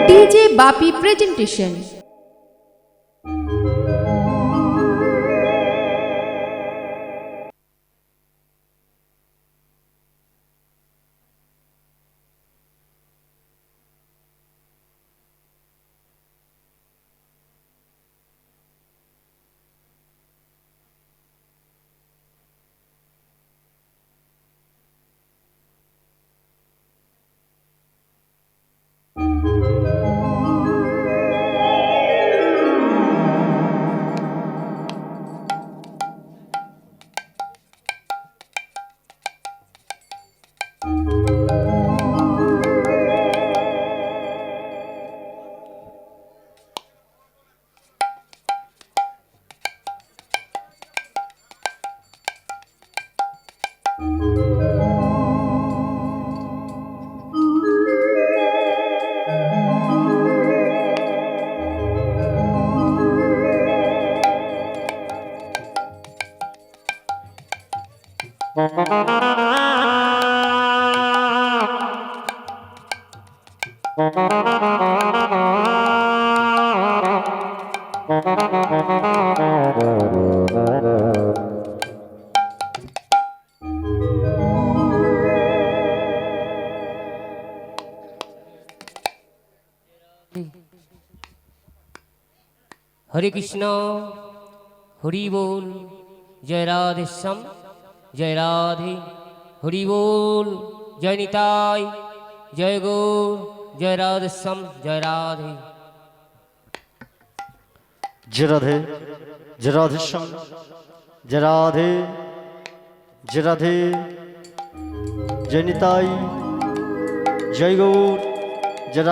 DJ বাপি presentation. हरे कृष्ण हरि बोल जय राधे श्याम जय राधे हरि बोल जय निताई जय गौर जय राधे श्याम जय राधे जय राधे श्याम जय राधे जय निताई जय गौर जय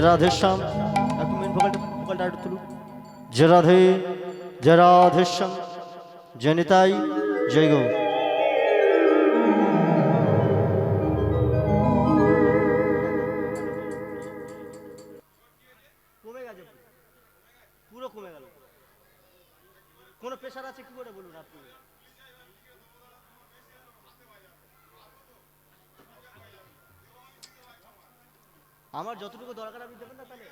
राधे श्याम जय राधे श्याम जय निताई जय गौर। কমে গেছে, পুরো কমে গেল। কোনো প্রেশার আছে কি করে বলুন আপনি? আমার যতটুকু দরকার আপনি দেবেন না তাহলে?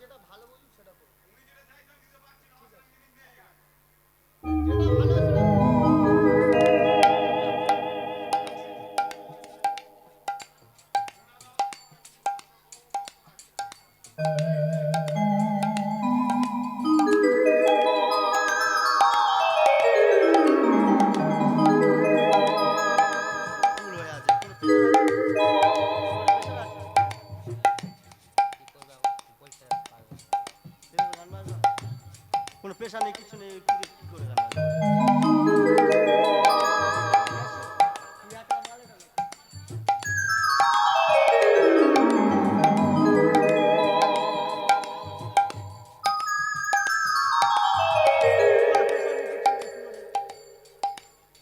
যেটা ভালো বলি সেটা করুন। কোনো প্রেশার নেই, কিছু নেই, কি করে গান বাজবে?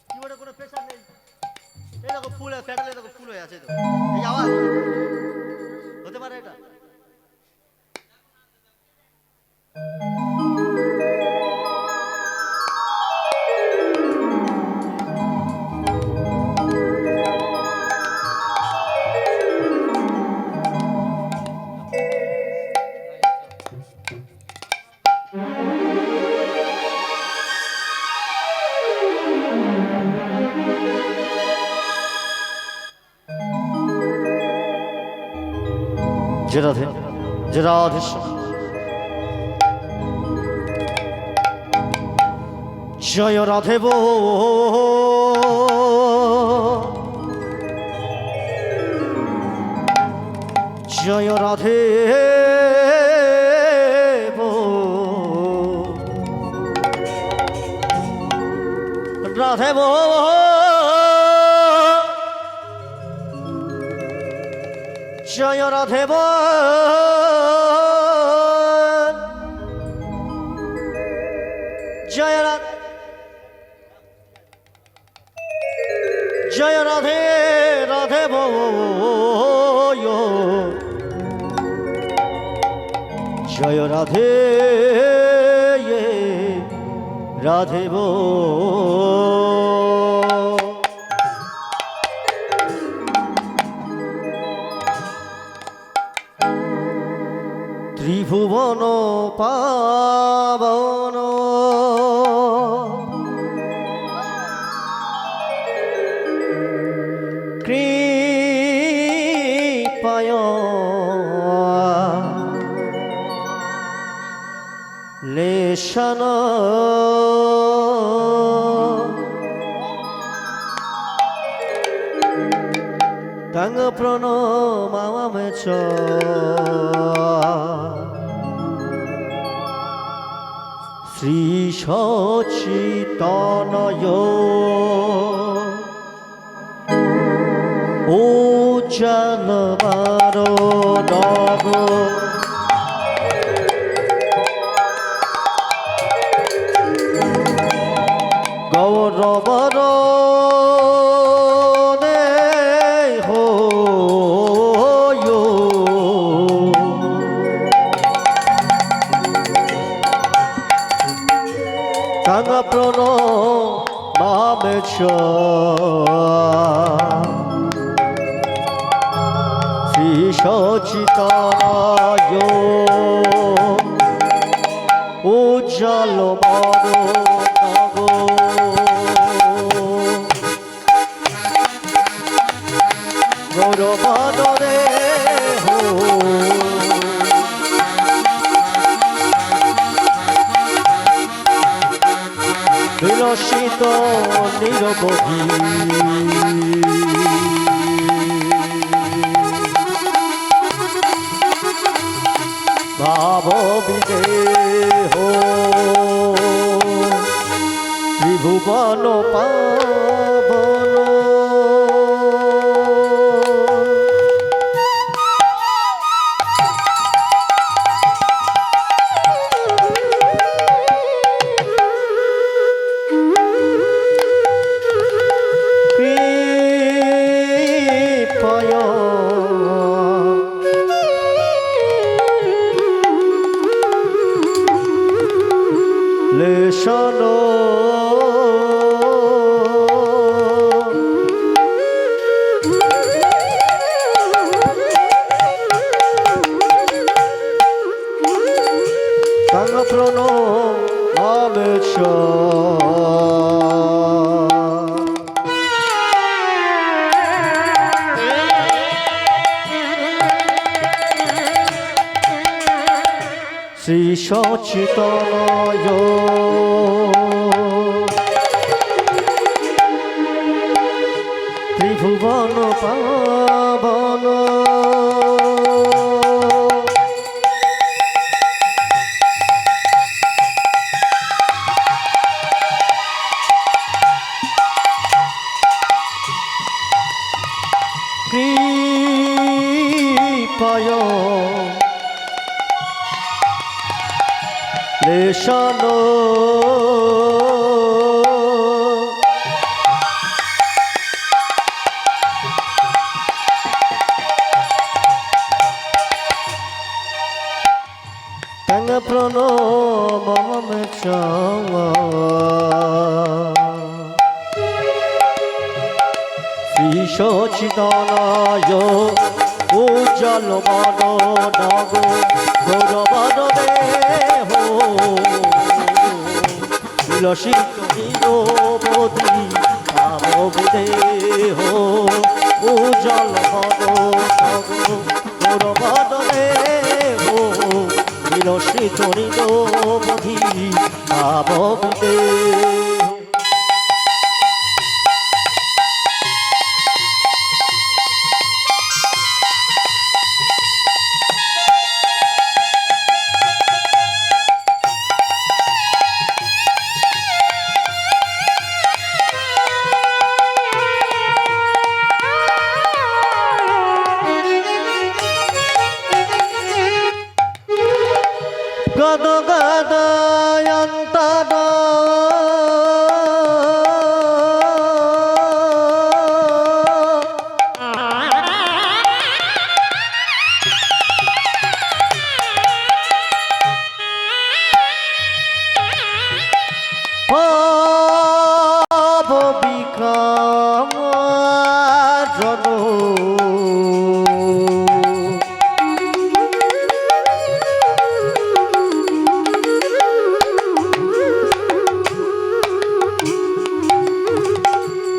কিবোর্ডে কোনো প্রেশার নেই। এই দেখো ফুল, প্যাডেলে দেখো ফুল হয়ে আছে, তো এই আওয়াজ হতে পারে এটা? जय राधे श्याम जय राधे बो जय राधे बो राधे बो जय राधे बो जय राधे राधे बो জয় রাধে রাধে বো ত্রিভুবন পাবন কৃপায় লেশন তং প্রণমামে চ শ্রী সচিতনয় ও জলবার নগ গৌরবর হো তং প্রণমামে চ শ্রী সচিতনয় উজ্জ্বল বর গৌরবরে হো বিলসিত নিরবধি ভাব বিদেহ ত্রিভুবন পাবন কৃপয় লেশন তং প্রণমামে চ শ্রী সচিতনয় ত্রিভুবন পাবন কৃপয় লেশন তং প্রণমামে চ শ্রী সচিতনয় উজ্জ্বল বন নগ গৌরবরে হো বিলসিত নিরবধি ভাব বিদেহ উজ্জ্বল বন নগ গৌরবরে হো বিলসিত নিরবধি ভাব বিদেহ গদ গদয়ন্তর ভব বিক্রম জন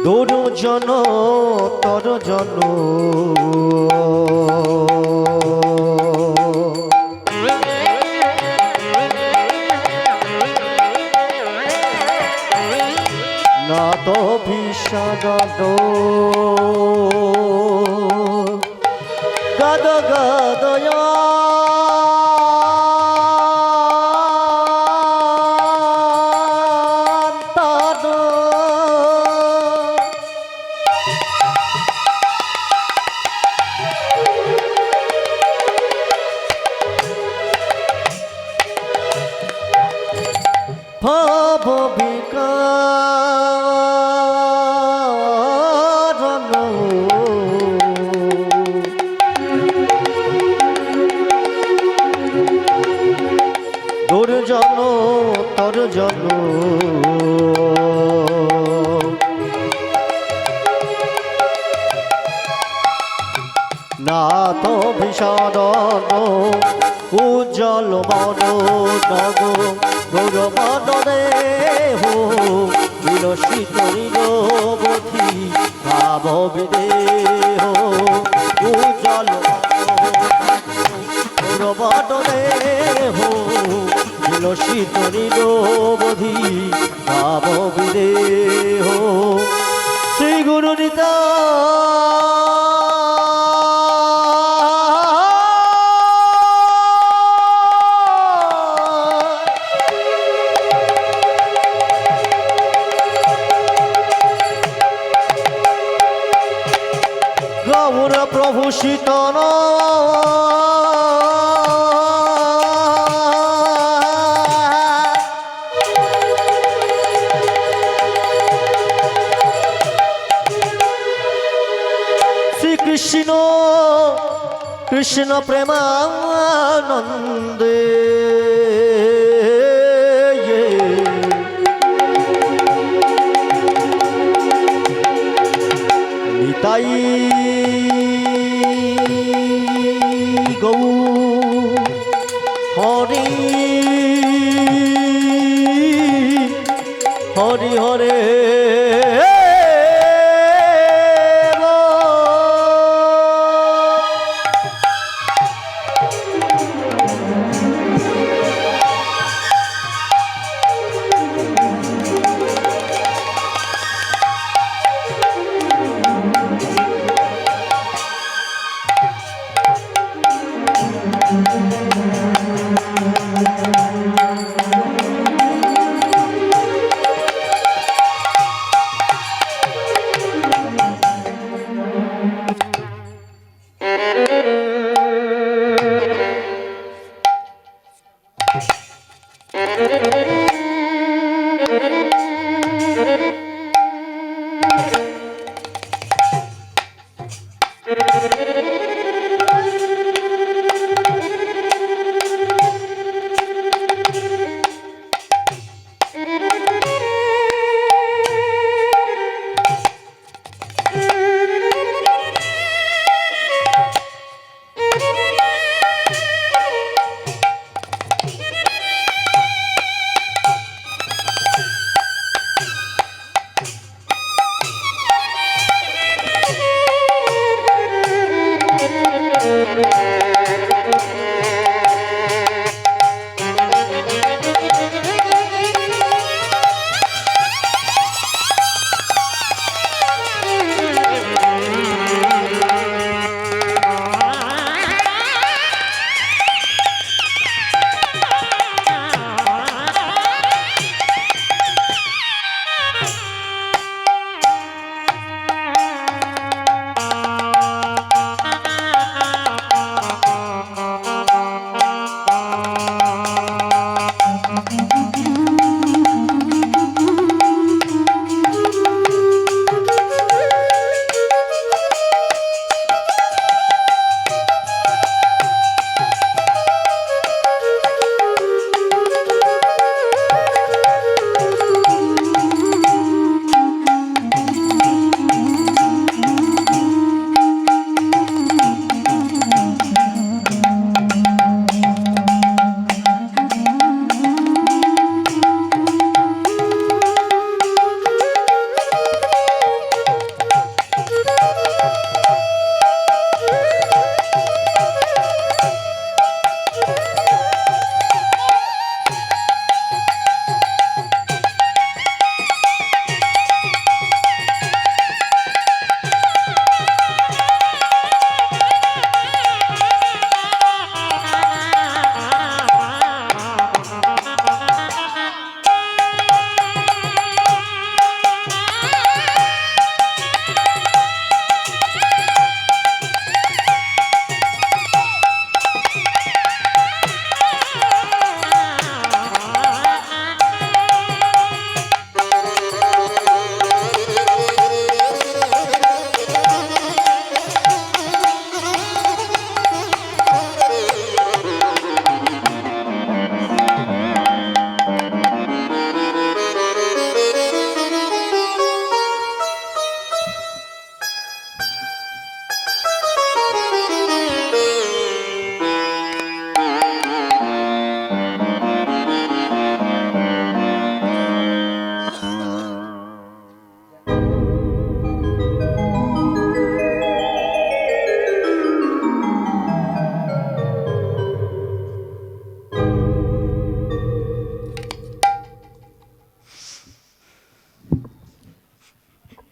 দুর্জন তরজন না তো ভীষণ গদ গদয় ভব বিকারণ দুর্জন তর্জন না তো ভীষণ উজ্জ্বল মন নগ গৌরবদে হো বিলসিত নিরবধি ভাব বিদেহ উজ্জ্বল গৌরবদে হো বিলসিত নিরবধি ভাব বিদেহ শ্রী গুরু নিতা গৌর প্রভু শীতন শ্রীকৃষ্ণ কৃষ্ণ প্রেমানন্দে নিতাই গৌ হরি হরি হরে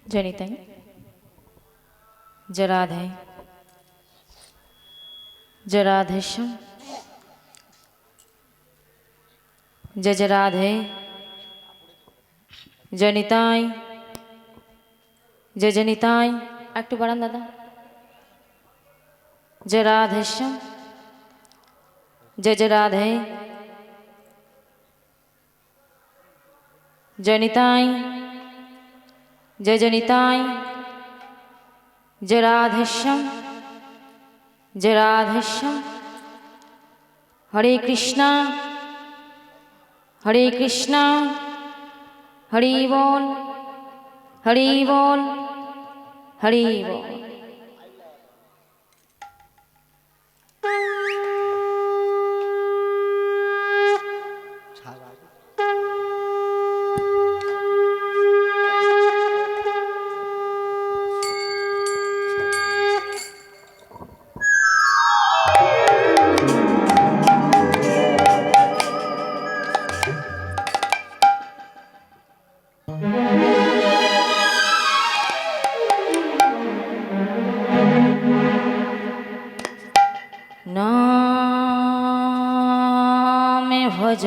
জনিতাই জয় রাধে জয় রাধেশ্যাম জয় জয় রাধে জনিতাই জয় জনিতাই একটু বাড়ান দাদা জয় রাধেশ্যাম জয় জয় রাধে জনিতাই জয় জনিতাই জয় রাধেশ্যাম জয় রাধেশ্যাম হরে কৃষ্ণ হরে কৃষ্ণ হরি বল হরি বল হরি বল নামে ভজ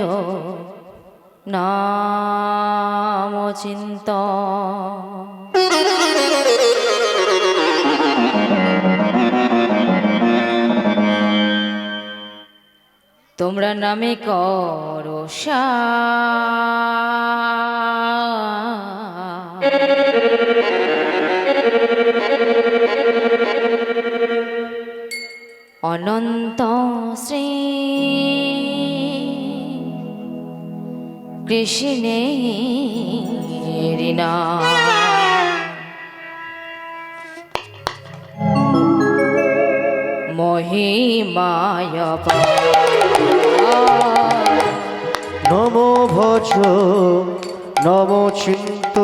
নাম চিন্ত তোমরা নামে করো অনন্ত শ্রী কৃষ্ণের নাম মহিমায় নমো ভজ নমো চিন্ত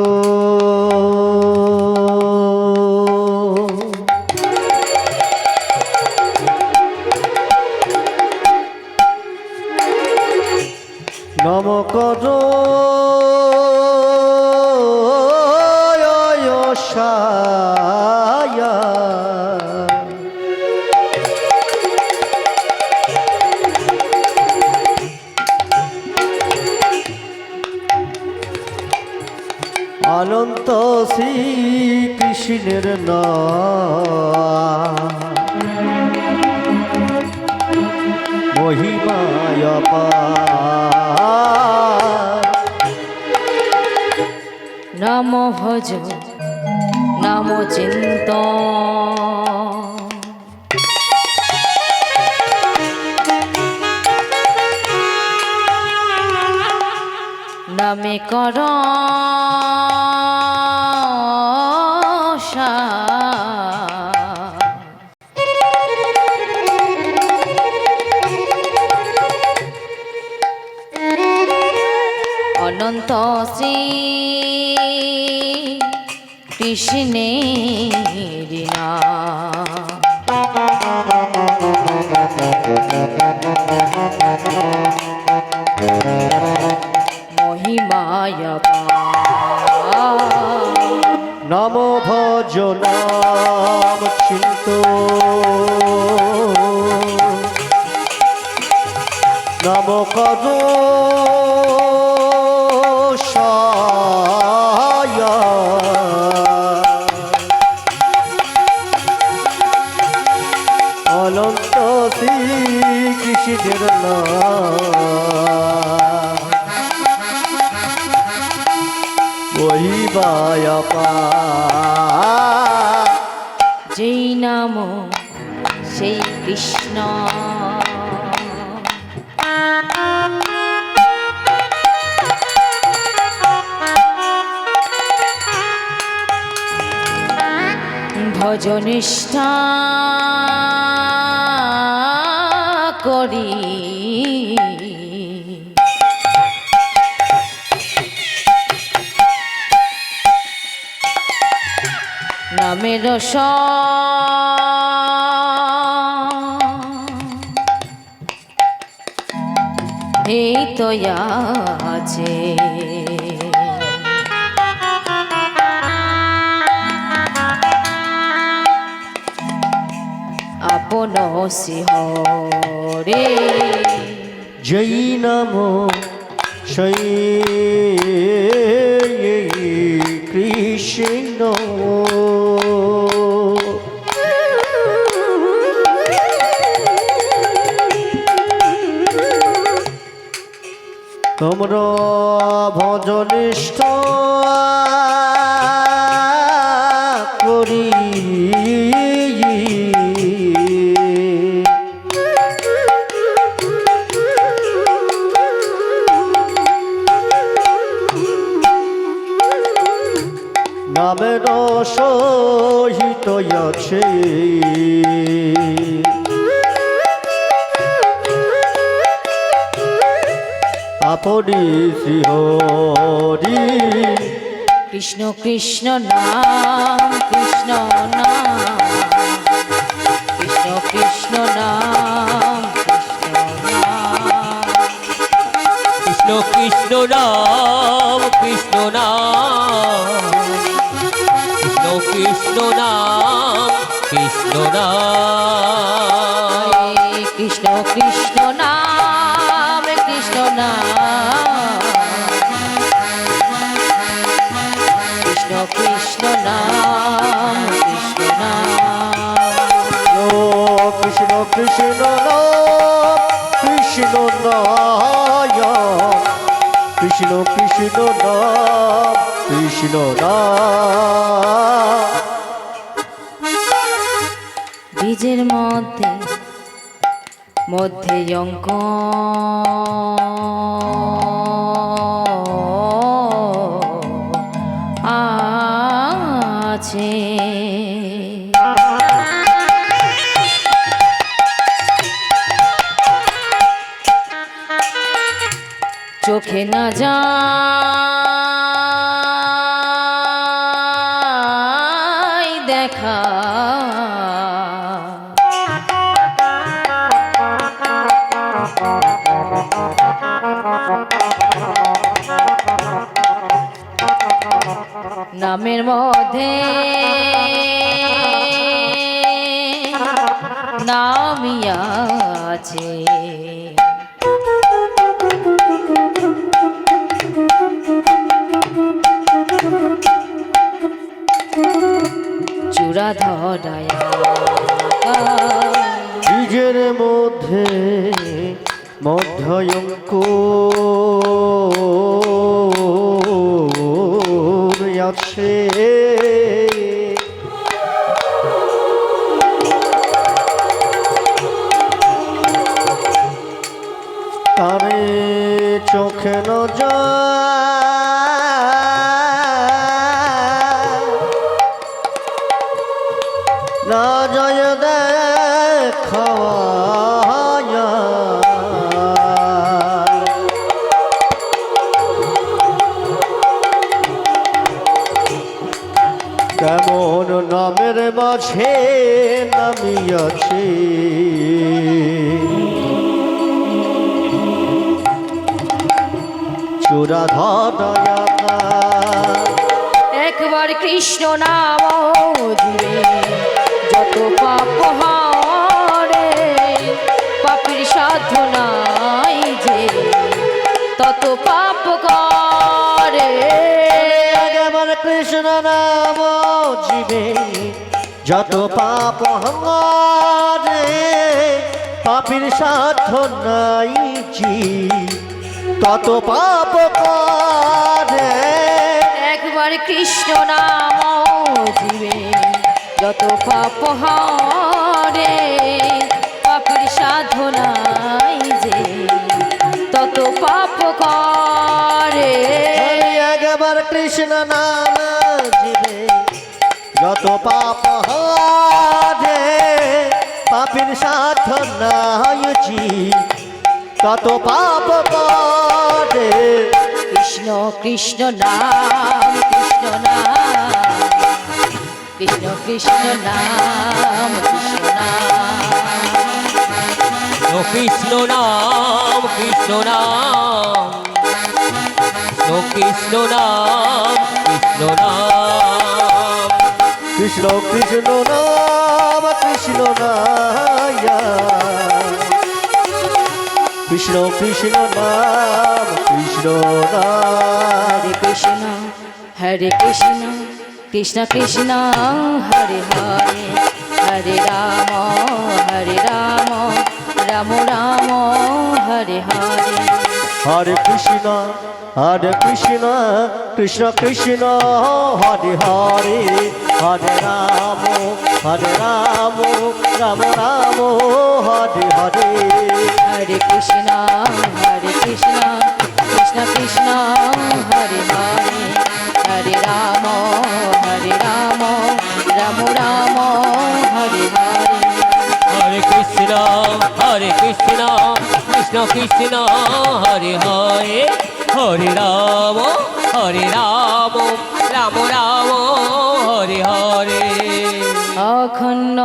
নম কর অনন্ত শ্রী কৃষ্ণের নাম মহিমায় নাম ভজ নাম চিন্ত নামে কর অনন্ত শ্রী কৃষ্ণের নাম মহিমায় নম ভজ নাম চিন্ত নম কর অনন্ত শ্রী কৃষ্ণের নাম মহিমায় যেই নাম সেই কৃষ্ণ ভজনিষ্ঠা করি নামের এই তো আছে শ্রী হরে। যেই নাম সেই কৃষ্ণ তোমরা ভজনিষ্ঠ করি নামের সহিত আছে আপনি শ্রী হরি। কৃষ্ণ কৃষ্ণ নাম কৃষ্ণ নাম কৃষ্ণ কৃষ্ণ নাম কৃষ্ণ কৃষ্ণ নাম কৃষ্ণ নাম কৃষ্ণ কৃষ্ণ নাম কৃষ্ণ নাম কৃষ্ণ কৃষ্ণ নাম কৃষ্ণ নাম কৃষ্ণ কৃষ্ণ নাম কৃষ্ণ নাম ও কৃষ্ণ কৃষ্ণ নাম কৃষ্ণ নায় কৃষ্ণ কৃষ্ণ নাম কৃষ্ণ নাম বীজের মধ্যে মধ্যে অঙ্ক আছে চোখে না যায় দেখা নামের মধ্যে নামই আছে চূড়া ধরায়া বীজের মধ্যে মধ্যয়ঙ্ক আছে তারে চোখে ন না জয় দেখাওয়া কেমন নামের মাঝে নামিয়াছে চূড়া ধরায়া একবার কৃষ্ণ নাম দিবে যত পাপ হরে পাপের সাধনাই যে তত পাপ করে আমার কৃষ্ণ নাম জীবে যত পাপ হরে পাপের সাধনাই জি তত পাপ করে একবার কৃষ্ণ নাম দিবে যত পাপ হরে পাপের সাধনাই যে তত পাপ করে একবার কৃষ্ণ নাম জীবে যত পাপ হরে পাপের সাধনাই জি তত পাপ করে কৃষ্ণ কৃষ্ণ নাম কৃষ্ণ নাম কৃষ্ণ কৃষ্ণ নাম কৃষ্ণ নাম কৃষ্ণ নাম কৃষ্ণ নাম কৃষ্ণ নাম কৃষ্ণ নাম কৃষ্ণ কৃষ্ণ নাম কৃষ্ণ নাইয়া কৃষ্ণ কৃষ্ণ নাম কৃষ্ণ নাম হরে কৃষ্ণ কৃষ্ণ কৃষ্ণ হরে হরে হরে রাম রাম রাম হরে হরে হরে কৃষ্ণ কৃষ্ণ কৃষ্ণ হরে হরে হরে রাম রাম রাম হরে হরে হরে কৃষ্ণ কৃষ্ণ কৃষ্ণ হরে হরে হরে রাম রাম রাম হরে হরে হরে কৃষ্ণ কৃষ্ণ কৃষ্ণ হরে হরে হরে রাম রাম রাম হরে হরে অখণ্ড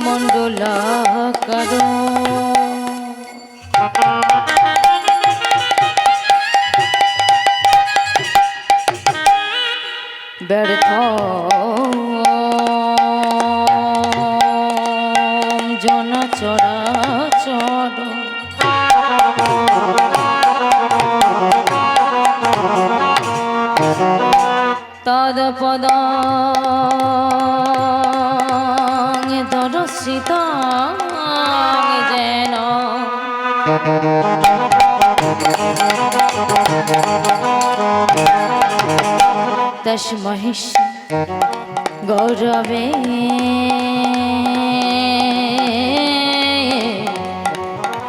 মণ্ডলাকার ব্যর্থ জন চরাচর তদপদ দর্শিত যেন তস্মহিষ গৌরবে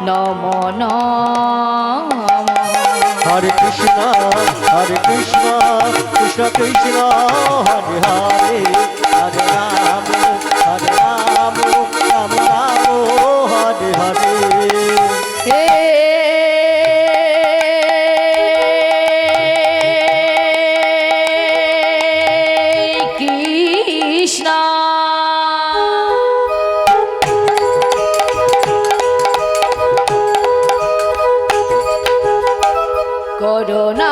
নমো নমঃ হরে কৃষ্ণ কৃষ্ণ কৃষ্ণ হরে হরে হরে রাম রাম রাম হরে হরে হে কৃষ্ণ করুণা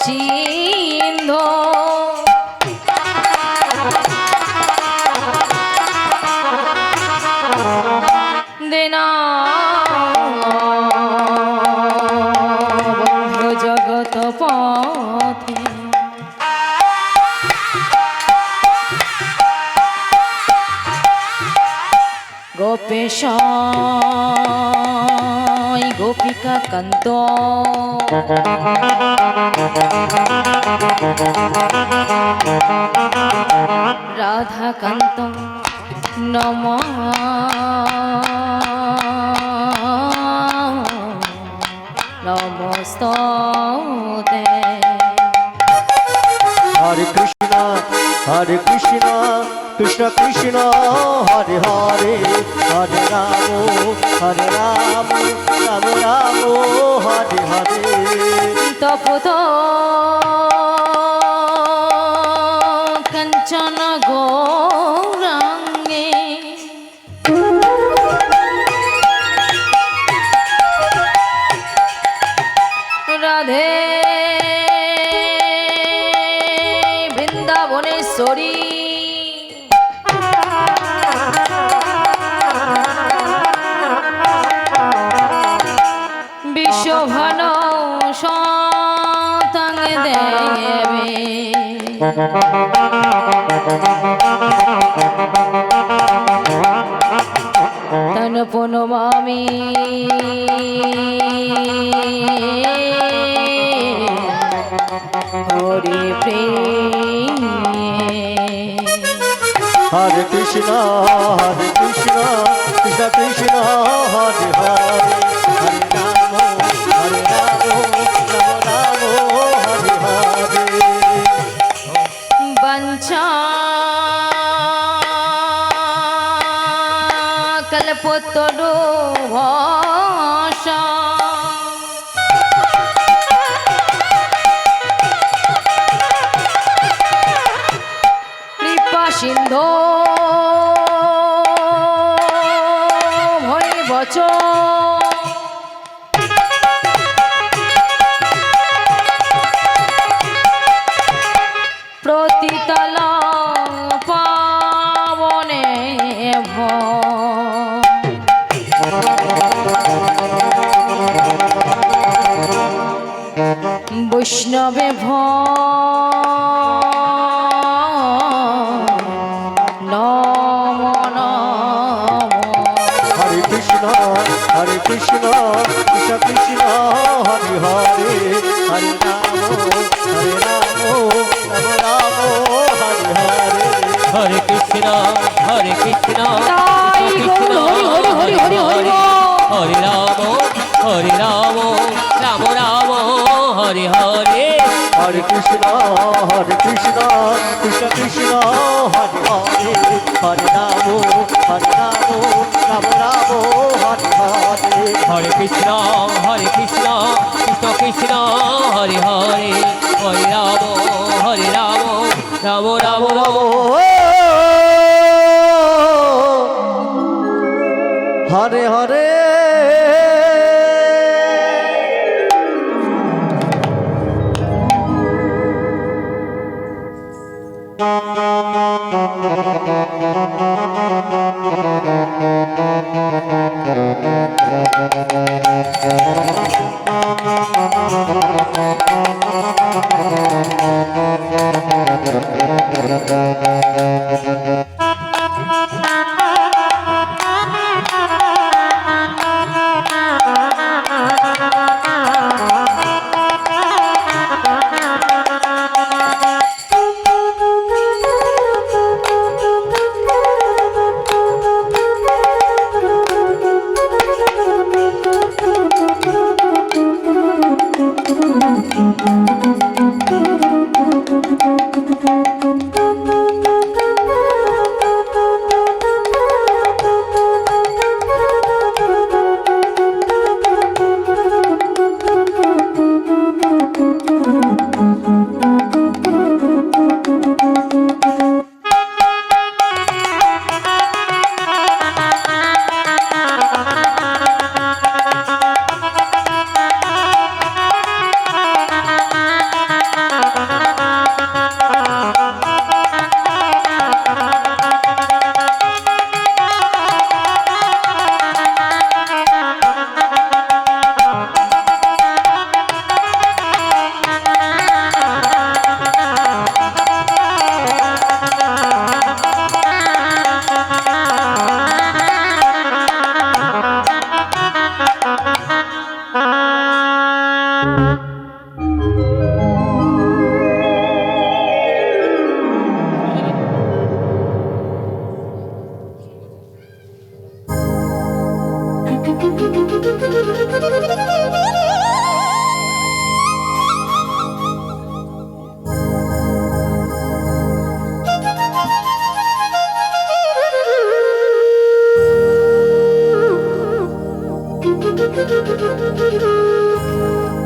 সিন্ধু দিনা বন্ধু জগত পথে গোপেশ গোপিকা কান্ত রাধা কান্ত নম নমস্তে হরে কৃষ্ণ কৃষ্ণ কৃষ্ণ হরে হরে হরে রাম রাম রাম হরে হরে তপত কাঞ্চন গৌরাঙ্গে রাধে বৃন্দাবনেশ্বরী বিশ্বভান সতাং দেবে তন পুনমামি হরি প্রেম হরে কৃষ্ণ কৃষ্ণ কৃষ্ণ হরে হরে হরে রাম রাম হরে হরে বঞ্চা কল্পতরু ভাষা কৃপা সিন্ধু ভয় বচন বৈষ্ণবে নম নম। হরে কৃষ্ণ কৃষ্ণ কৃষ্ণ হরে হরে হরে রাম রাম রাম হরে হরে হরে কৃষ্ণ তাই কৃষ্ণ গৌর হরি হরি হরি হরি হরে রাম রাম রাম হরে হরে হরে কৃষ্ণ কৃষ্ণ কৃষ্ণ হরে হরে হরে রাম রাম রাম হরে হরে হরে কৃষ্ণ কৃষ্ণ কৃষ্ণ হরে হরে হরে রাম রাম রাম রাম হরে হরে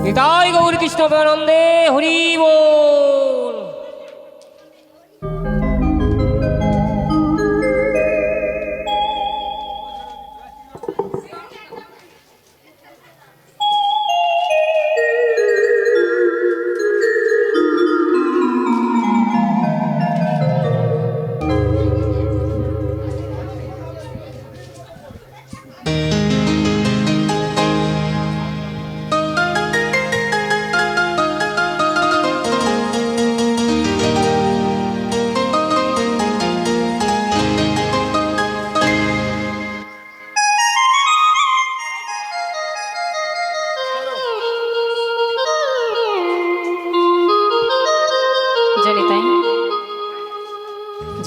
নিতাই গৌর কৃষ্ণ প্রেমানন্দে হরি বল।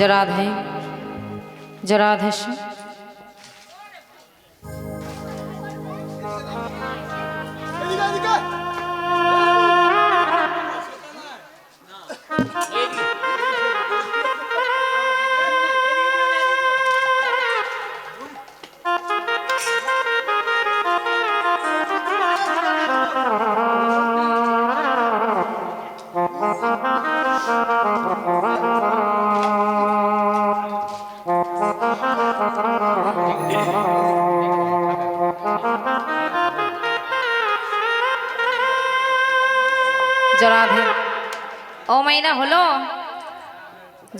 जराधे जराधेश जराधे ओ महीना हलो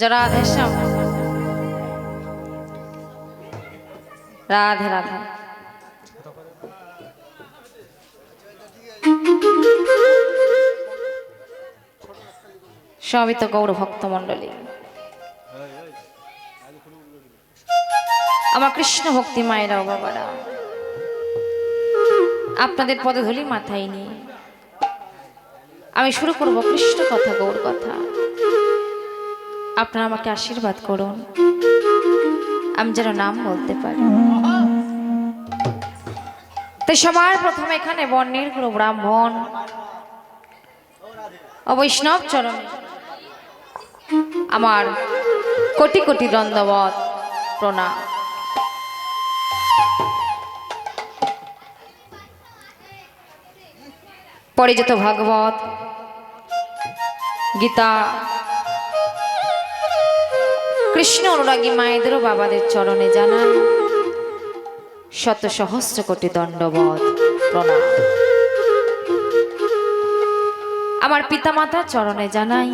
जराधेश राधे राधे সবই তো গৌর ভক্তমণ্ডলী, আমার কৃষ্ণ ভক্তি মায়েরা ও বাবারা, আপনাদের পদধূলি মাথায় নিয়ে আমি শুরু করব কৃষ্ণ কথা, গৌর কথা। আপনারা আমাকে আশীর্বাদ করুন, আমি যেন নাম বলতে পারি। তো সবার প্রথমে এখানে বর্ণের গুরু ব্রাহ্মণ ও বৈষ্ণব চরণে আমার কোটি কোটি দণ্ডবত প্রণাম। পরে যত ভাগবত, গীতা, কৃষ্ণ অনুরাগী মায়েদেরও বাবাদের চরণে জানান শত সহস্র কোটি দণ্ডবত প্রণাম। আমার পিতামাতার চরণে জানাই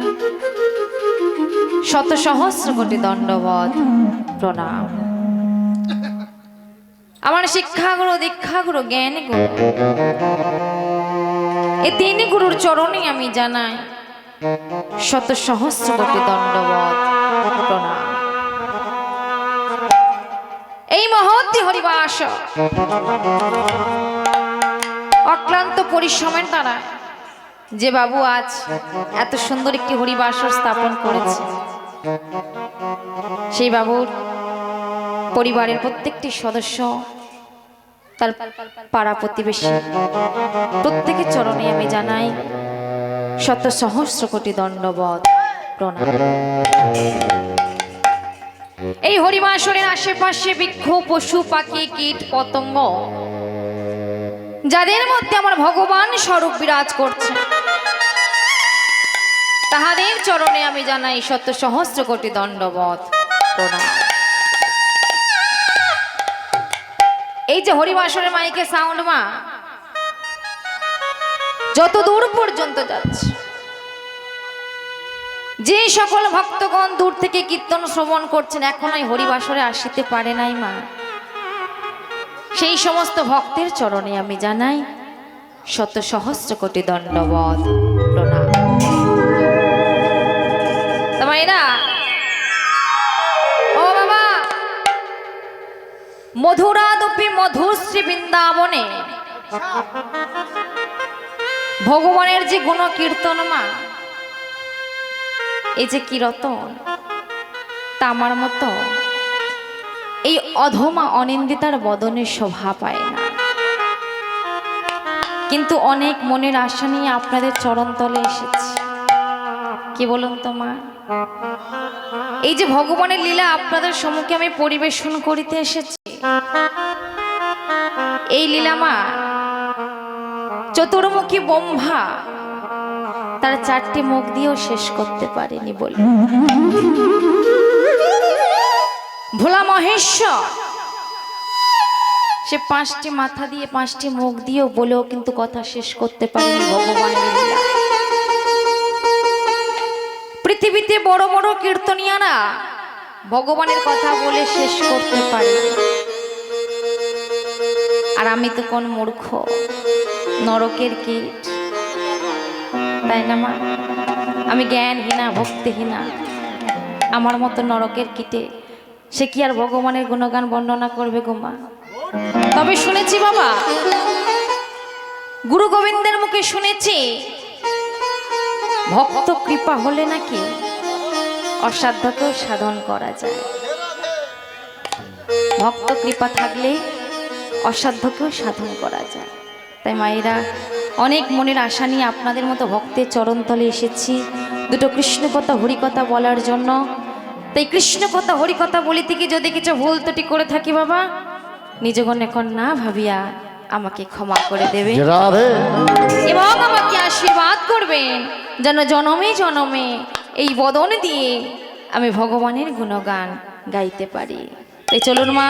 শত সহস্র কোটি দণ্ডবত প্রণাম। আমার শিক্ষাগুরু, দীক্ষাগুরু, জ্ঞান গুরু, এই তিন গুরুর চরণে আমি জানাই শত সহস্র কোটি দণ্ডবত প্রণাম। এই মহৎ হরিবাস অক্লান্ত পরিশ্রমের দ্বারা যে বাবু আজ এত সুন্দর একটি হরিবাসর স্থাপন করেছে, সেই বাবুর পরিবারের প্রত্যেকটি সদস্য, তার পাড়া প্রতিবেশী, প্রত্যেকের চরণে আমি জানাই শত সহস্র কোটি দণ্ডবত প্রণাম। এই হরিবাসরের আশেপাশে বৃক্ষ, পশু, পাখি, কীট, পতঙ্গ, যাদের মধ্যে আমার ভগবান স্বরূপ বিরাজ করছে, তাহাদের চরণে আমি জানাই শত সহস্র কোটি দণ্ডবত প্রণাম। এই যে হরিবাসরের মাইকে সাউন্ড মা যত দূর পর্যন্ত যাচ্ছে, যে সকল ভক্তগণ দূর থেকে কীর্তন শ্রবণ করছেন, এখন এই হরিবাসরে আসিতে পারে নাই মা, সেই সমস্ত ভক্তের চরণে আমি জানাই শত সহস্র কোটি দণ্ডবত প্রণাম। মায়েরা ও বাবা, মধুরাদপি মধুশ্রী বৃন্দাবনে ভগবানের যে গুণ কীর্তন মা, এই যে কীর্তন, তা আমার মতো এই অধমা অনিন্দিতার বদনে শোভা পায় না। কিন্তু অনেক মনের আশা নিয়ে আপনাদের চরণতলে এসেছি। কি বলুন তো মা, এই যে ভগবানের লীলা আপনাদের সম্মুখে আমি পরিবেশন করিতে এসেছি, এই লীলা মা চতুর্মুখী ব্রহ্মা তার 4টি মুখ দিয়েও শেষ করতে পারেনি বলে, ভোলা মহেশ্বর সে 5টি মাথা দিয়ে 5টি মুখ দিয়েও বলেও কিন্তু কথা শেষ করতে পারেনি ভগবানের লীলা। পৃথিবীতে বড় বড় কীর্তনিয়ারা ভগবানের কথা বলে শেষ করতে পারে, আর আমি তো কোন মূর্খ নরকের কীট, তাই না মা? আমি জ্ঞানহীনা, ভক্তিহীনা, আমার মতো নরকের কীটে সে কি আর ভগবানের গুণগান বর্ণনা করবে গো মা? তবে শুনেছি বাবা, গুরু গোবিন্দের মুখে শুনেছি ভক্ত কৃপা হলে নাকি অসাধ্যকেও সাধন করা যায়। ভক্ত কৃপা থাকলে অসাধ্যকেও সাধন করা যায়। তাই মায়েরা, অনেক মনের আশা নিয়ে আপনাদের মতো ভক্তের চরণতলে এসেছি দুটো কৃষ্ণকথা হরিকথা বলার জন্য। তাই কৃষ্ণকথা হরিকথা বলিতে গিয়ে যদি কিছু ভুল ত্রুটি করে থাকি বাবা, নিজগণ এখন না ভাবিয়া আমাকে ক্ষমা করে দেবে এবং আমাকে আশীর্বাদ করবেন যেন জনমে জনমে এই বদন দিয়ে আমি ভগবানের গুণগান গাইতে পারি। তাই চলুন মা।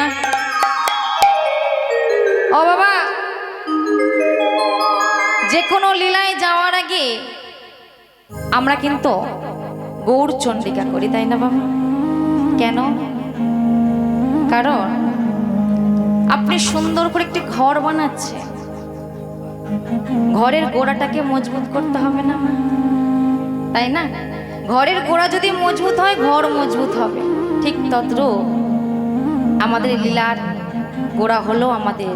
ও বাবা, যে কোনো লীলায় যাওয়ার আগে আমরা কিন্তু গৌর চণ্ডিকা করি, তাই না বাবা? কেন? কারণ আপনি সুন্দর করে একটি ঘর বানাচ্ছেন, ঘরের গোড়াটাকে মজবুত করতে হবে না, তাই না? ঘরের গোড়া যদি মজবুত হয় ঘর মজবুত হবে, ঠিক তদ্রূপ আমাদের লীলার গোড়া হলো আমাদের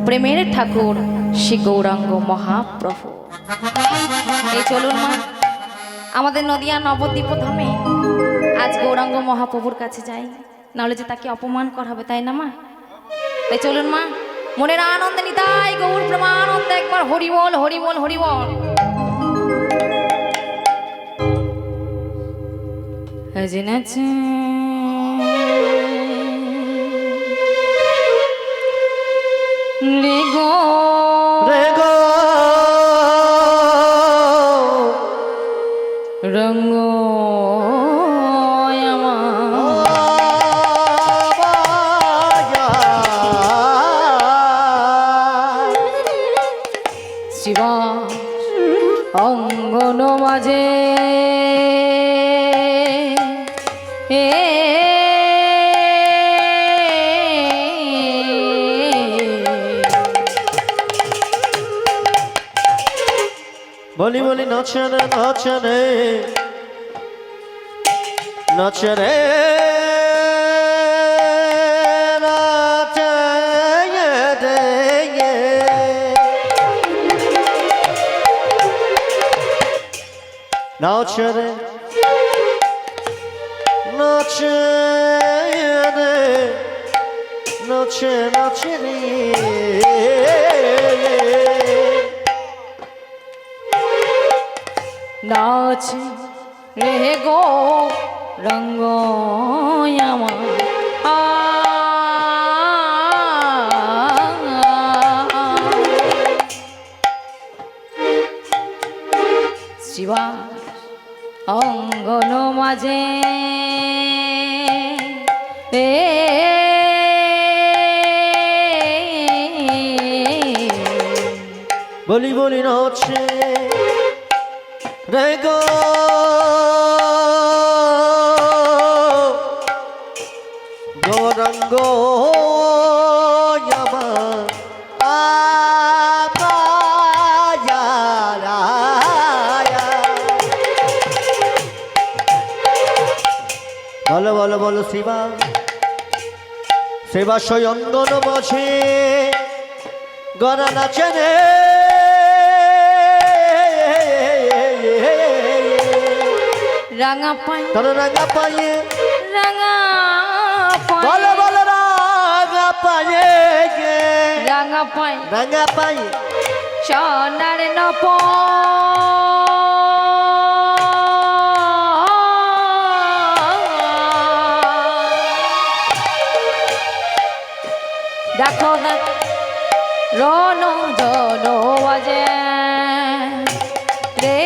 প্রেমের ঠাকুর শ্রী গৌরাঙ্গ মহাপ্রভু। এই চলুন মা, আমাদের নদিয়া নবদ্বীপ ধামে আজ গৌরাঙ্গ মহাপ্রভুর কাছে যাই, নাহলে যে তাকে অপমান করা হবে, তাই না মা? তাই চলুন মা, মনের আনন্দে নিতাই গৌর প্রেমানন্দে একবার হরি বল হরি বল হরি বল। রে গো রঙ্গ শিবা অঙ্গন মাঝে বলি বলি নাচনে নাচনে নাচনে নাচনে নাচনে নাচে নাচে রে নাচ রে গো রঙ্গ আমার শিবা অঙ্গন মাঝে বলি বলি নাচে রে গো গৌরাঙ্গ বলো বলো বলো শিবা শিবা সয়ঙ্গন মাঝে গড়া নাচনে রাঙা পাই তোর রাঙা পায়ে রাঙা পাই বলো বলো রাঙা পায়ে গে রাঙা পাই রাঙা পায়ে সোনার নপ দেখো না রন জন বাজে রে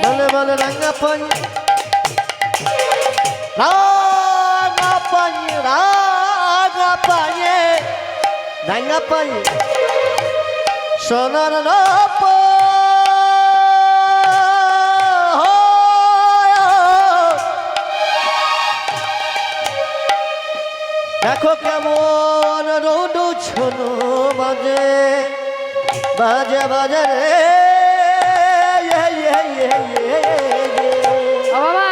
বলে বলে রাঙা পায়ে রাঙা পায়ে রাঙা পায়ে রাঙা পায়ে সোনার নপ দেখো কেমন রোডু ছোনো বাজে বাজে বাজে রে বাবা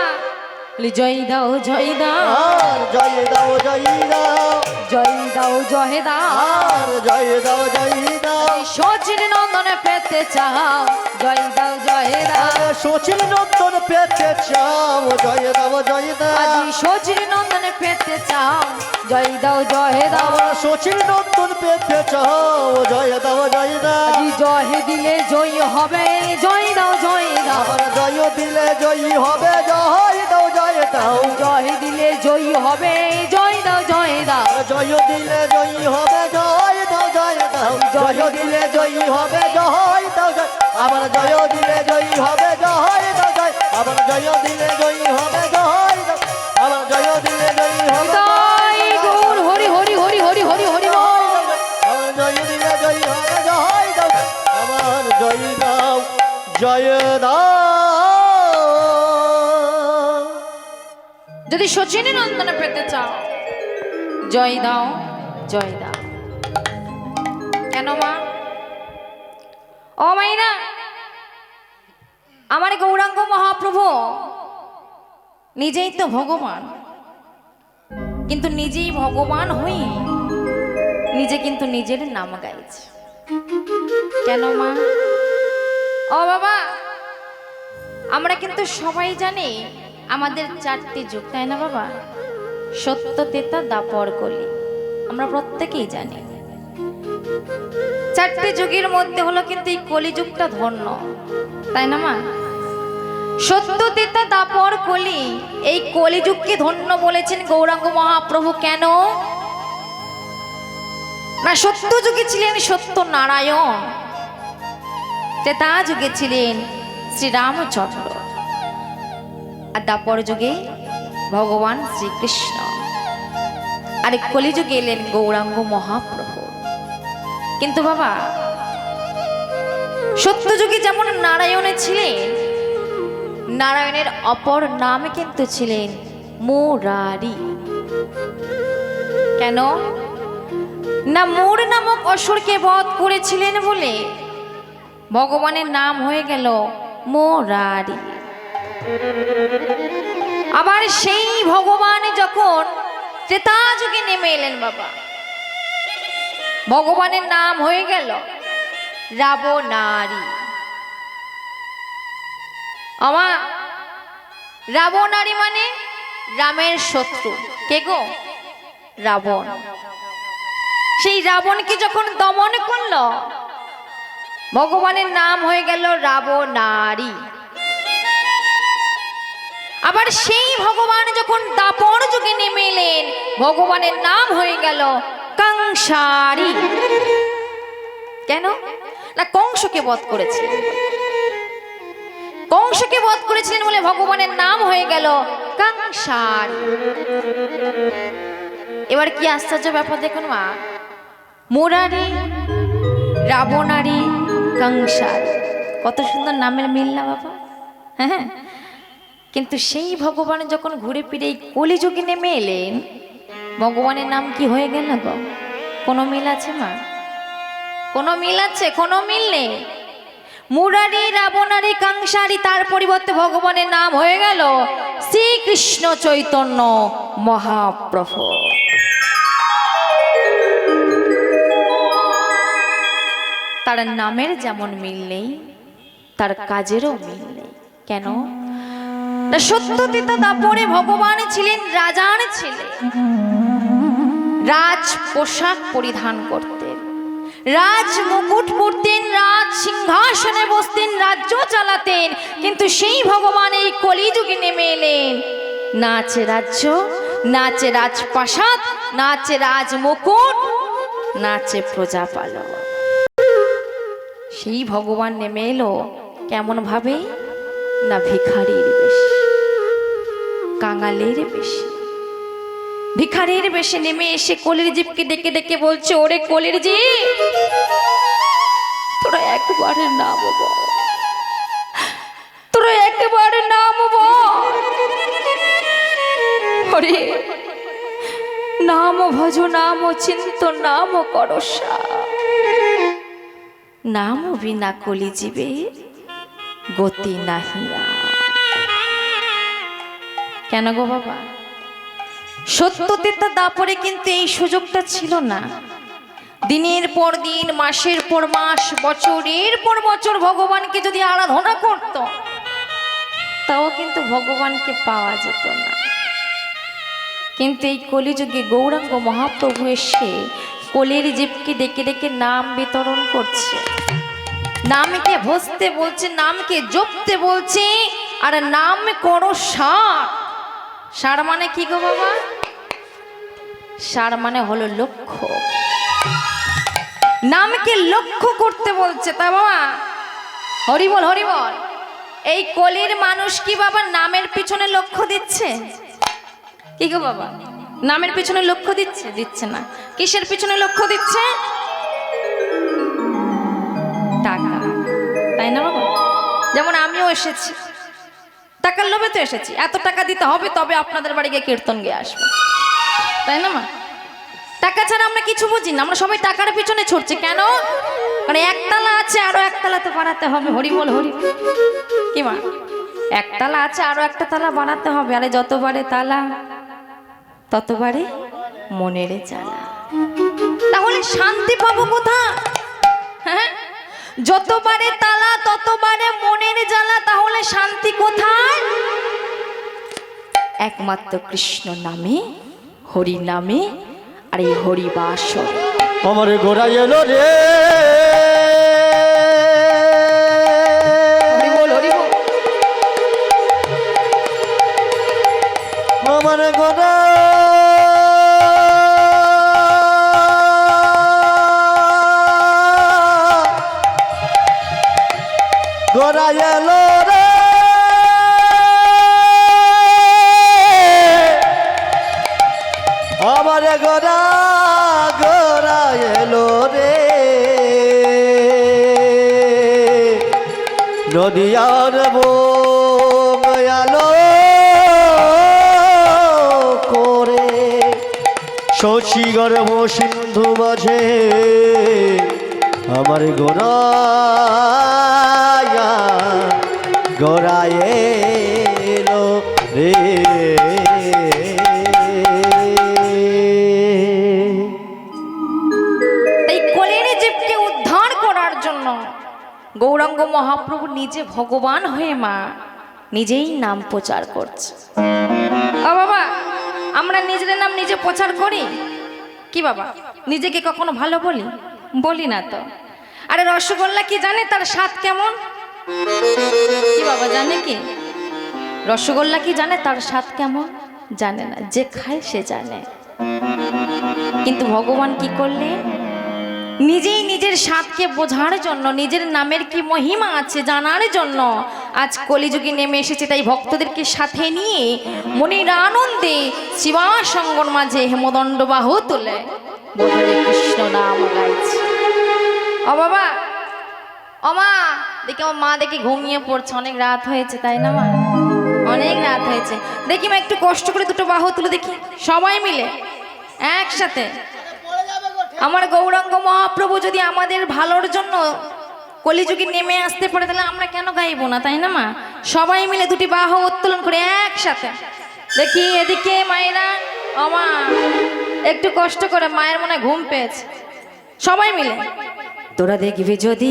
জয় দাও জয় দাও আর জয় দাও জয় দাও জয় দাও জয় দাও আর জয় দাও জয় দাও সচির নন্দনে পেতে চাও জয় দাও জয় দাও সচিন নন্দন পেতে চাও জয় দাও জয় দাও আজি সচির নন্দনে পেতে চাও জয় দাও জয় দাও সচিন নন্দন পেতে চাও জয় দাও জয় দাও আজি জয় দিলে জয় হবে জয় দাও জয় দাও আমার জয় দিলে জয়ী হবে জয় দাও জয় দাও জয় দিলে জয় হবে জয় দাও জয় দাও জয় দিলে জয়ী হবে জয় দাও জয় দাও জয় দিলে জয়ী হবে জয় দাও জয় আমার জয় দিলে জয়ী হবে জয় দাও জয় আমার জয় দিলে জয়ী হবে জয় দাও আমার জয় দিলে জয়ী হবে তাই গৌর হরি হরি হরি হরি হরি হরি বল। আমার জয় দিলে জয়ী হবে জয় দাও আমার জয় দাও জয় দাও যদি সচিনী নন্দনে পেতে চাও জয় দাও জয় দাও। কেন মা ও মাইনা আমার গৌরাঙ্গ মহাপ্রভু নিজেই তো ভগবান, কিন্তু নিজেই ভগবান হই নিজে কিন্তু নিজের নাম গাইছে। কেন মা? ও বাবা, আমরা কিন্তু সবাই জানি আমাদের 4টি যুগ, তাই না বাবা? সত্য, তেতা, দাপর, কলি, আমরা প্রত্যেকেই জানি। 4টি যুগের মধ্যে হলো কিন্তু এই কলিযুগটা ধন্য, তাই না মা? সত্য, তেতা, দাপর, কলি, এই কলিযুগকে ধন্য বলেছেন গৌরাঙ্গ মহাপ্রভু। কেন না? সত্য যুগে ছিলেন সত্য নারায়ণ, ত্রেতা যুগে ছিলেন শ্রীরামচন্দ্র, আর দাপর যুগে ভগবান শ্রীকৃষ্ণ, আর কলিযুগে এলেন গৌরাঙ্গ মহাপ্রভু। কিন্তু বাবা, সত্য যুগে যেমন নারায়ণে ছিলেন, নারায়ণের অপর নাম কিন্তু ছিলেন মুরারি। কেন না? মুর নামক অসুরকে বধ করেছিলেন বলে ভগবানের নাম হয়ে গেল মুরারি। আবার সেই ভগবান যখন ত্রেতা যুগে নেমে এলেন বাবা, ভগবানের নাম হয়ে গেল রাবণারি। আমা রাবণারি মানে রামের শত্রু। কে গো? রাবণ। সেই রাবণকে যখন দমন করল, ভগবানের নাম হয়ে গেল রাবণারি। আবার সেই ভগবান যখন দাপর যুগে নেমে এলেন, ভগবানের নাম হয়ে গেল কংসারি। কেন না? কংসকে বধ করেছিলেন, কংসকে বধ করেছিলেন বলে ভগবানের নাম হয়ে গেল কংসারি। এবার কি আশ্চর্য ব্যাপার দেখুন মা, মুরারি, রাবণারি, কংসারি, কত সুন্দর নামের মিল না বাবা? হ্যাঁ, কিন্তু সেই ভগবান যখন ঘুরে ফিরে কলিযুগে নেমে এলেন, ভগবানের নাম কি হয়ে গেল গো? কোনো মিল আছে মা? কোনো মিল আছে? কোনো মিল নেই। মুরারি, রাবণারি, কংসারি, তার পরিবর্তে ভগবানের নাম হয়ে গেল শ্রীকৃষ্ণ চৈতন্য মহাপ্রভু। তার নামের যেমন মিল নেই, তার কাজেরও মিল নেই। কেন না? সত্য, তেতা, দাপরে ভগবান ছিলেন রাজার ছেলে, রাজ পোশাক পরিধান করতেন, রাজ মুকুট পরতেন, রাজ সিংহাসনে বসতেন, রাজ্য চালাতেন। কিন্তু সেই ভগবান এই কলিযুগে নেমে এলেন, না আছে রাজ্য, না আছে রাজপ্রাসাদ, না আছে রাজ মুকুট, না আছে প্রজাপালক। সেই ভগবান নেমে এলো কেমন ভাবে? না ভিখারির বেশে, কাঙালের বেশে, ভিখারির বেশে নেমে এসে কলির জীবকে ডেকে ডেকে বলছে, ওরে কলির জীব, তোরা একবারে নাম বল, তোরা একবারে নাম বল, ওরে নাম ভজ, নাম চিন্ত, নাম করসা, নাম বিনা কলি জীবে গতি নাহিয়া। কেন গো বাবা? সত্য, তেতা, দাপরে কিন্তু এই সুযোগটা ছিল না। দিনের পর দিন, মাসের পর মাস, বছরের পর বছর ভগবানকে যদি আরাধনা করত, তাও কিন্তু ভগবানকে পাওয়া যেত না। কিন্তু এই কলিযুগে গৌরাঙ্গ মহাপ্রভু এসে কলির জীবকে ডেকে ডেকে নাম বিতরণ করছে, নামকে ভজতে বলছে, নামকে জপতে বলছে। আর নাম করো সার। সার মানে কি গো বাবা? সার মানে হলো লক্ষ্য। নামকে লক্ষ্য করতে বলছে, তা বাবা হরি বল, হরি বল। এই কলির মানুষ কি বাবা নামের পিছনে লক্ষ্য দিচ্ছে? কি গো বাবা? নামের পিছনে লক্ষ্য দিচ্ছে? দিচ্ছে না। কিসের পিছনে লক্ষ্য দিচ্ছে? টাকা, তাই না বাবা? যেমন আমিও এসেছি, টাকার লোভে তো এসেছি, এত টাকা দিতে হবে তবে আপনাদের বাড়ি গিয়ে কীর্তন গিয়ে আসবো, তাই না মা? টাকা ছাড়া আমরা কিছু বুঝি না, আমরা সবাই টাকার পিছনে ছুটছি কেন? মানে একতলা আছে আরো একতলা তো বাড়াতে হবে। হরি বল হরি। কি মা, একতলা আছে আরো একটা তালা বানাতে হবে। আরে যতবারে তালা ততবারে মনের জ্বালা। তাহলে শান্তি পাবো কোথায়? হ্যাঁ, যতবারে তালা ততবারে মনের জ্বালা। তাহলে শান্তি কোথায়? একমাত্র কৃষ্ণ নামে, হরি নামে, আর এই হরি বাসর। আমার গোড়া এলো রে, হরি বল হরি বল। আমার গোড়া গোড়া এলো রে, আমার গোড়া গোড়া এলো রে, নদিয়ার বয়ালো করে শশী গর্ভ সিন্ধু মাঝে আমার গোড়া গোড়া এলো রে। এই কলির জীবকে উদ্ধার করার জন্য গৌরাঙ্গ মহাপ্রভু নিজে ভগবান হয়ে মা নিজেই নাম প্রচার করছে। ও বাবা, আমরা নিজের নাম নিজে প্রচার করি কি বাবা? নিজেকে কখনো ভালো বলি? বলি না তো। আরে রসগোল্লা কি জানে তার স্বাদ কেমন? কি বাবা জানে কি? রসগোল্লা কি জানে তার স্বাদ কেমন? জানে না, যে খায় সে জানে। কিন্তু ভগবান কি করলেন? নিজেই নিজের স্বাদকে বোঝার জন্য, নিজের নামের কি মহিমা আছে জানার জন্য আজ কলিযুগে নেমে এসেছে। তাই ভক্তদেরকে সাথে নিয়ে মনির আনন্দে শিবাসঙ্গর মাঝে হেমদণ্ড বাহু তুলে বোধরে কৃষ্ণ নাম গাইছে। ও বাবা, ও মা, দেখি আমার মা দেখি ঘুমিয়ে পড়ছে। অনেক রাত হয়েছে তাই না মা? অনেক রাত হয়েছে। দেখি মা একটু কষ্ট করে দুটো বাহু তুলে দেখি, সবাই মিলে একসাথে। আমার গৌরাঙ্গ মহাপ্রভু যদি আমাদের ভালোর জন্য কলিযুগে নেমে আসতে পারে তাহলে আমরা কেন গাইবো না, তাই না মা? সবাই মিলে দুটি বাহু উত্তোলন করে একসাথে দেখি। এদিকে মায়েরা, ও মা একটু কষ্ট করে, মায়ের মনে ঘুম পেয়েছে। সবাই মিলে তোরা দেখবি যদি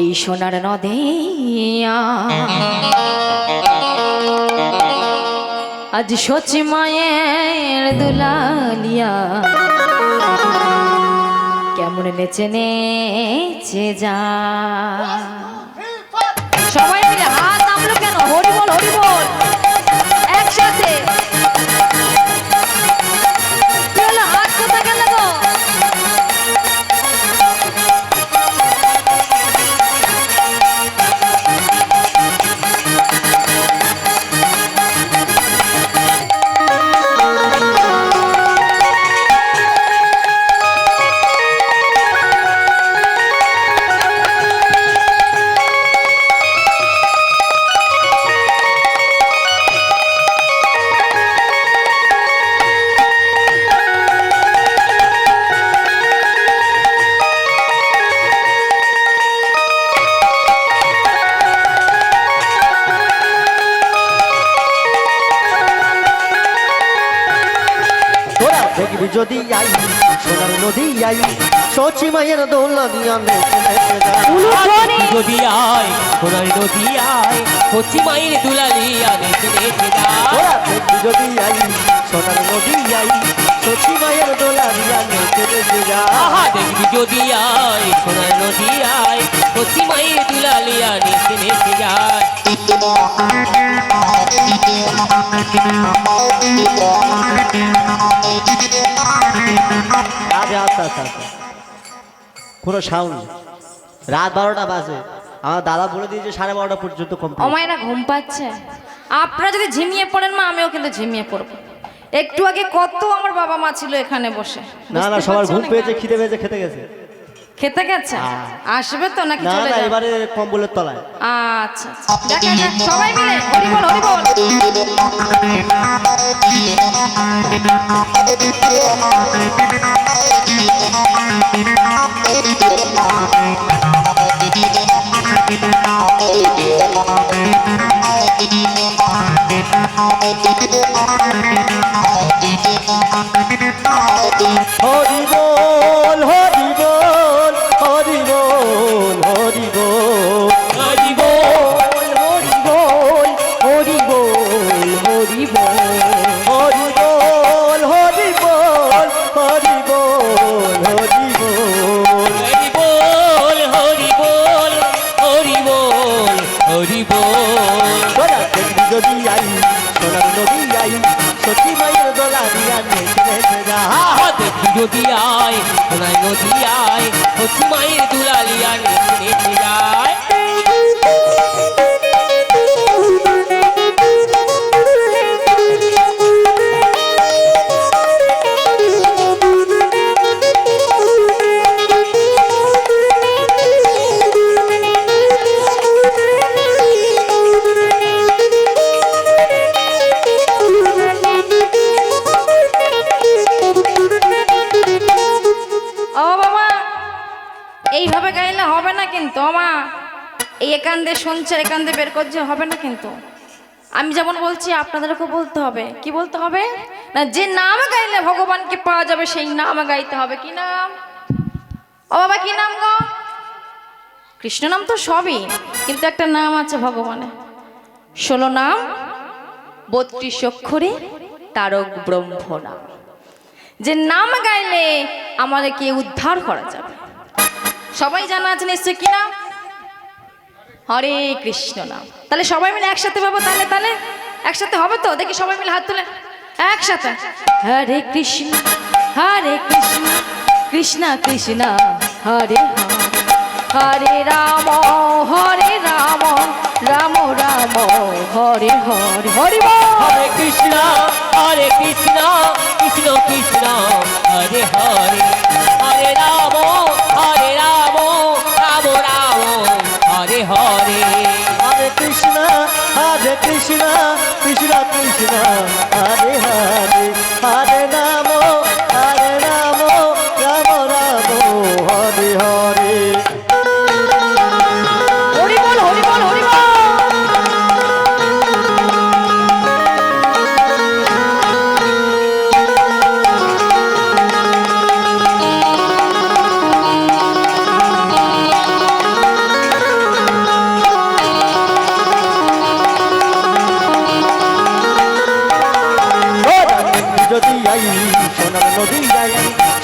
এই সোনার নদিয়া আজ সচি মায়ের দুলালিয়া কেমন নেচে নেচে যা। সবাই মিলে হাত নামলো কেন? হরি বল হরি বল একসাথে। কি হলো, হাত কোথায় গেল গো? দেখবি যদি আই সোনার নদী আই সচি মায়ের দোলা দিয়া নেচে নেচে যায়। যদি আয় সোনার নদী আয়, হচ্ছি মায়ের দুলালিয়া নেচে নেচে যায়। দেখবি যদি আই সোনার নদী আই সচি মায়ের দোলা দিয়া নেচে নেচে যায়। আহা দেখবি যদি আয় সোনার নদী আয়, হচ্ছি মায়ের দুলালিয়া নেচে নেচে যায়। আচ্ছা আচ্ছা আচ্ছা, কোনো সাউন্ড। রাত 12টা বাজে, আমার দাদা বলে দিয়েছে 12:30 পর্যন্ত কমপ্লিট। অমায়রা ঘুম পাচ্ছে। আপনারা যদি ঝিমিয়ে পড়েন মা, আমিও কিন্তু ঝিমিয়ে পড়বো। একটু আগে কত আমার বাবা মা ছিল এখানে বসে। না না, বুঝতে সবার পারছো ঘুম নাকি? পেয়েছে, খিদে পেয়েছে, খেতে গেছে। খেতে গেছে? আসবে তো নাকি না চলে না, যাবে? এবারে কম্বলের তলায়। আচ্ছা আচ্ছা, দেখা যাক। সবাই মিলে হরি বল হরি বল। হরি বল হরি বল হরি বল হরি বল হরি বল হরি বল হরি বল হরি বল হরি বল হরি বল হরি বল হরি বল হরি বল হরি বল হরি বল হরি বল সোনার দেখবি যদি আই সোনার নদী আই সতী মায়ের দোলা দিয়া নেচে নেচে যা দেখি যদি আয় সোনাই নদী আয় হচ্ছে মায়ের দুলালিয়া নেচে নেচে যায় ও বাবা, এইভাবে গাইলে হবে না কিন্তু আমা। এই একান দিয়ে শুনছে একান দিয়ে বের করছে, হবে না কিন্তু। আমি যেমন বলছি আপনাদেরকে বলতে হবে। কি বলতে হবে? না, যে নাম গাইলে ভগবানকে পাওয়া যাবে সেই নাম গাইতে হবে। কি নাম? ও বাবা, কি নাম গো? কৃষ্ণ নাম তো সবই, কিন্তু একটা নাম আছে ভগবানের। 16 নাম 32 অক্ষরে তারক ব্রহ্ম নাম। যে নাম গাইলে আমাদেরকে উদ্ধার করা যাবে। সবাই জানা আছে নিশ্চয়। কি নাম? হরে কৃষ্ণ নাম। তাহলে সবাই মিলে একসাথে পাবো। তাহলে তাহলে একসাথে হবে তো? দেখি সবাই মিলে হাত তুলে একসাথে। হরে কৃষ্ণ কৃষ্ণ কৃষ্ণ হরে হরে, হরে রাম রাম রাম হরে হরে। হরি বল। হরে কৃষ্ণ কৃষ্ণ কৃষ্ণ হরে হরে, হরে রাম রাম রাম হরে হরে। হরে কৃষ্ণ কৃষ্ণ কৃষ্ণ হরে হরে, হরে রাম রাম রাম হরে হরে। হরি বল হরি বল হরি বল। যদি আই সোনার নদী যাই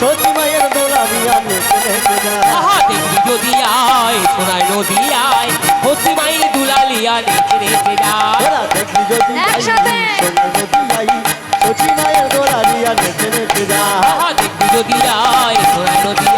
সতী মায়ের দোলা দিয়া নেচে নেচে যা দেখি যদি আয় সোনাই নদী আয় হচ্ছে মায়ের দুলালিয়া নেচে নেচে যায়। ওরা দেখবি যদি আই একসাথে। সোনার নদী আই সতী মায়ের দোলা দিয়া নেচে নেচে যা দেখি যদি আয় সোনাই নদী